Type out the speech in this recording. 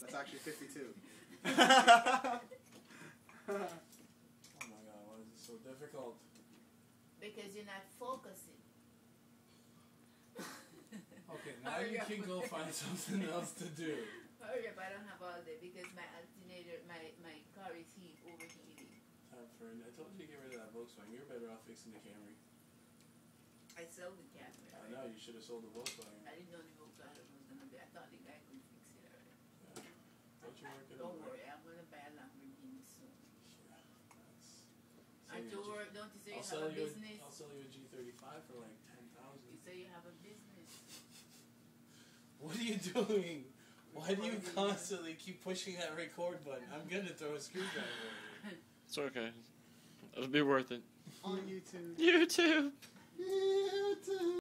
That's actually 52. Oh my god, why is it so difficult? Because you're not focusing. Okay, now you can go find something else to do. Hurry up, I don't have all day because my alternator, my car is overheating. Time for it. I told you to get rid of that Volkswagen. You're better off fixing the Camry. I sold the Camry. I know, you should have sold the Volkswagen. I didn't know the Volkswagen was going to be. I thought the guy could fix it already. Yeah. Don't you work it Don't over? worry, I'm going to buy a Lamborghini soon. Yeah, that's... Aren't you work? Don't you say you I'll have a business? I'll sell you a G35 for like $10,000. You say you have a business. What are you doing? Why do you constantly keep pushing that record button? I'm gonna throw a screwdriver at you. It's okay. It'll be worth it. On YouTube. YouTube! YouTube!